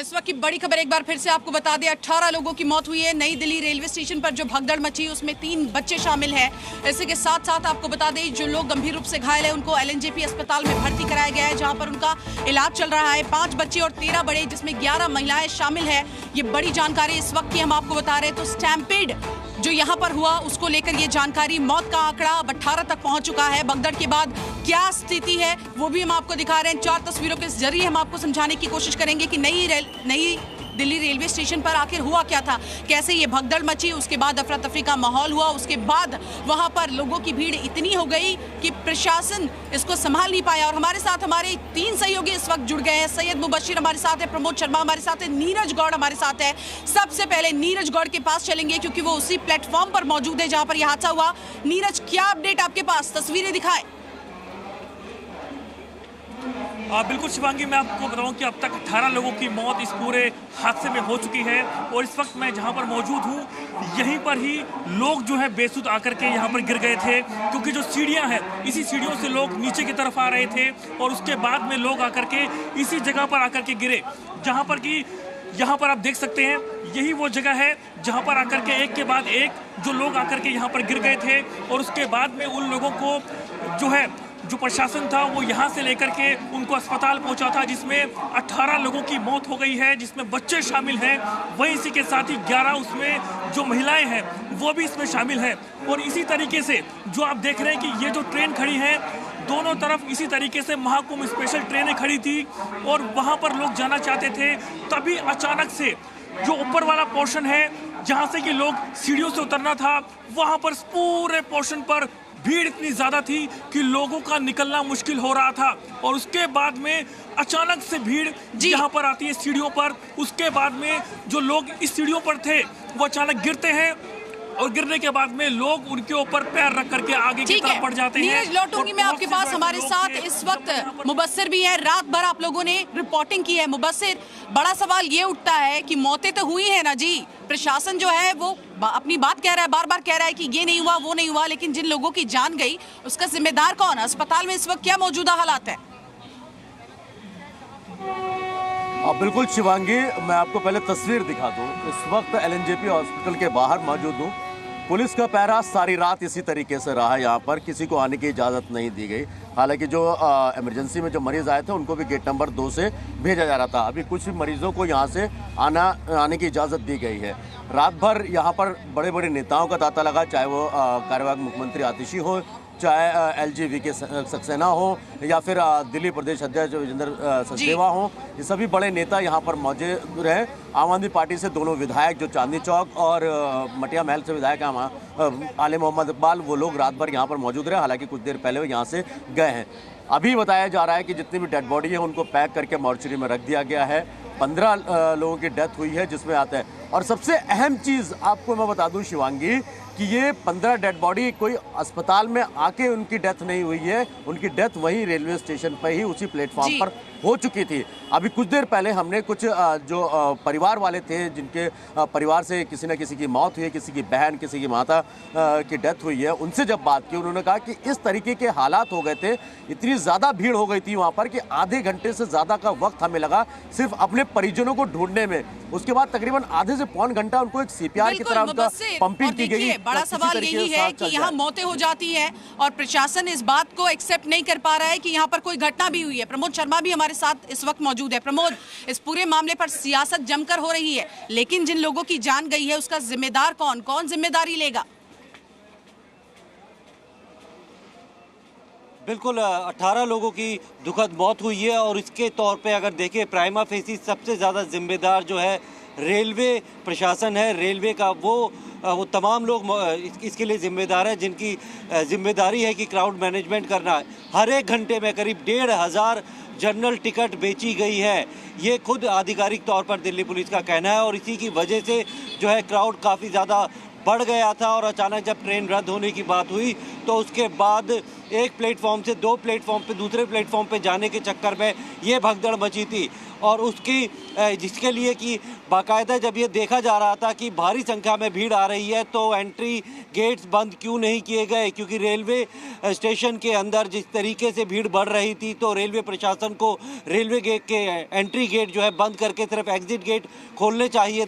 इस वक्त की बड़ी खबर एक बार फिर से आपको बता दें, 18 लोगों की मौत हुई है नई दिल्ली रेलवे स्टेशन पर जो भगदड़ मची उसमें 3 बच्चे शामिल हैं। इसी के साथ साथ आपको बता दें जो लोग गंभीर रूप से घायल हैं उनको एलएनजेपी अस्पताल में भर्ती कराया गया है जहां पर उनका इलाज चल रहा है। 5 बच्चे और 13 बड़े जिसमें 11 महिलाएं शामिल है। ये बड़ी जानकारी इस वक्त की हम आपको बता रहे हैं। तो स्टैम्पेड जो यहाँ पर हुआ उसको लेकर ये जानकारी, मौत का आंकड़ा अब 18 तक पहुंच चुका है। भगदड़ के बाद क्या स्थिति है वो भी हम आपको दिखा रहे हैं। 4 तस्वीरों के जरिए हम आपको समझाने की कोशिश करेंगे कि नई दिल्ली रेलवे स्टेशन पर आखिर हुआ क्या था, कैसे ये भगदड़ मची, उसके बाद अफरा तफरी का माहौल हुआ, उसके बाद वहां पर लोगों की भीड़ इतनी हो गई कि प्रशासन इसको संभाल नहीं पाया। और हमारे साथ हमारे 3 सहयोगी इस वक्त जुड़ गए हैं। सैयद मुबशिर हमारे साथ है, प्रमोद शर्मा हमारे साथ है, नीरज गौड़ हमारे साथ है। सबसे पहले नीरज गौड़ के पास चलेंगे क्योंकि वो उसी प्लेटफॉर्म पर मौजूद है जहां पर यह हादसा हुआ। नीरज, क्या अपडेट आपके पास, तस्वीरें दिखाएं। बिल्कुल शिवांगी, मैं आपको बताऊं कि अब तक 18 लोगों की मौत इस पूरे हादसे में हो चुकी है। और इस वक्त मैं जहां पर मौजूद हूं यहीं पर ही लोग जो है बेसुध आकर के यहां पर गिर गए थे क्योंकि जो सीढ़ियां हैं इसी सीढ़ियों से लोग नीचे की तरफ आ रहे थे और उसके बाद में लोग आकर के इसी जगह पर आकर के गिरे जहां पर कि यहाँ पर आप देख सकते हैं यही वो जगह है जहाँ पर आकर के एक के बाद एक जो लोग आकर के यहाँ पर गिर गए थे। और उसके बाद में उन लोगों को जो प्रशासन था वो यहाँ से लेकर के उनको अस्पताल पहुँचा था जिसमें 18 लोगों की मौत हो गई है जिसमें बच्चे शामिल हैं। वहीं इसी के साथ ही 11 उसमें जो महिलाएं हैं वो भी इसमें शामिल हैं। और इसी तरीके से जो आप देख रहे हैं कि ये जो ट्रेन खड़ी है दोनों तरफ इसी तरीके से महाकुंभ स्पेशल ट्रेनें खड़ी थी और वहाँ पर लोग जाना चाहते थे। तभी अचानक से जो ऊपर वाला पोर्शन है जहाँ से कि लोग सीढ़ियों से उतरना था वहाँ पर पूरे पोर्शन पर भीड़ इतनी ज्यादा थी कि लोगों का निकलना मुश्किल हो रहा था। और उसके बाद में अचानक से भीड़ यहाँ पर आती है सीढ़ियों पर। उसके बाद में जो लोग इस सीढ़ियों पर थे वो अचानक गिरते हैं और गिरने के बाद में लोग उनके ऊपर पैर रख करके आगे की तरफ बढ़ जाते हैं। नीरज, लौटूंगी मैं आपके पास। हमारे साथ इस वक्त मुबशिर भी है। रात भर आप लोगों ने रिपोर्टिंग की है। मुबशिर, बड़ा सवाल ये उठता है कि मौतें तो हुई है ना जी, प्रशासन जो है वो अपनी बात कह रहा है, बार बार कह रहा है कि ये नहीं हुआ वो नहीं हुआ, लेकिन जिन लोगों की जान गई उसका जिम्मेदार कौन है? अस्पताल में इस वक्त क्या मौजूदा हालात है? बिल्कुल शिवांगी, मैं आपको पहले तस्वीर दिखा दूं। इस वक्त एलएनजेपी हॉस्पिटल के बाहर मौजूद हूं। पुलिस का पहरा सारी रात इसी तरीके से रहा। यहाँ पर किसी को आने की इजाज़त नहीं दी गई। हालांकि जो इमरजेंसी में जो मरीज़ आए थे उनको भी गेट नंबर 2 से भेजा जा रहा था। अभी कुछ मरीज़ों को यहाँ से आने की इजाज़त दी गई है। रात भर यहाँ पर बड़े बड़े नेताओं का तांता लगा, चाहे वो कार्यवाहक मुख्यमंत्री आतिशी हो, चाहे एलजेवी के सक्सेना हो या फिर दिल्ली प्रदेश अध्यक्ष विजेंद्र सचदेवा हो। ये सभी बड़े नेता यहाँ पर मौजूद रहे। आम आदमी पार्टी से दोनों विधायक जो चांदनी चौक और मटिया महल से विधायक हैं आले मोहम्मद इकबाल, वो लोग रात भर यहाँ पर मौजूद रहे। हालांकि कुछ देर पहले वो यहाँ से गए हैं। अभी बताया जा रहा है कि जितनी भी डेड बॉडी है उनको पैक करके मॉर्चरी में रख दिया गया है। 15 लोगों की डेथ हुई है जिसमें आता है। और सबसे अहम चीज़ आपको मैं बता दूं शिवांगी कि ये 15 डेड बॉडी कोई अस्पताल में आके उनकी डेथ नहीं हुई है। उनकी डेथ वहीं रेलवे स्टेशन पर ही उसी प्लेटफॉर्म पर हो चुकी थी। अभी कुछ देर पहले हमने कुछ जो परिवार वाले थे जिनके परिवार से किसी न किसी की मौत हुई है, किसी की बहन, किसी की माता की डेथ हुई है, उनसे जब बात की उन्होंने कहा कि इस तरीके के हालात हो गए थे, इतनी ज़्यादा भीड़ हो गई थी वहाँ पर कि आधे घंटे से ज़्यादा का वक्त हमें लगा सिर्फ अपने परिजनों को ढूंढने में। उसके बाद तकरीबन आधे से पौन घंटा उनको एक सीपीआर की तरह उनका पंपिंग की गई। बड़ा सवाल यही है कि यहाँ मौतें हो जाती हैं और प्रशासन इस बात को एक्सेप्ट नहीं कर पा रहा है कि यहाँ पर कोई घटना भी हुई है। प्रमोद शर्मा भी हमारे साथ इस वक्त मौजूद है। प्रमोद, इस पूरे मामले पर सियासत जमकर हो रही है, लेकिन जिन लोगों की जान गई है उसका जिम्मेदार कौन जिम्मेदारी लेगा? बिल्कुल 18 लोगों की दुखद मौत हुई है और इसके तौर पे अगर देखें प्राइमा फेसी सबसे ज़्यादा जिम्मेदार जो है रेलवे प्रशासन है। रेलवे का वो तमाम लोग इसके लिए जिम्मेदार है जिनकी जिम्मेदारी है कि क्राउड मैनेजमेंट करना है। हर एक घंटे में करीब 1,500 जनरल टिकट बेची गई है, ये खुद आधिकारिक तौर पर दिल्ली पुलिस का कहना है। और इसी की वजह से जो है क्राउड काफ़ी ज़्यादा बढ़ गया था और अचानक जब ट्रेन रद्द होने की बात हुई तो उसके बाद एक प्लेटफॉर्म से 2 प्लेटफॉर्म पे दूसरे प्लेटफॉर्म पे जाने के चक्कर में ये भगदड़ मची थी। और उसकी जिसके लिए कि बाकायदा जब ये देखा जा रहा था कि भारी संख्या में भीड़ आ रही है तो एंट्री गेट्स बंद क्यों नहीं किए गए, क्योंकि रेलवे स्टेशन के अंदर जिस तरीके से भीड़ बढ़ रही थी तो रेलवे प्रशासन को रेलवे गेट के एंट्री गेट जो है बंद करके सिर्फ एग्जिट गेट खोलने चाहिए।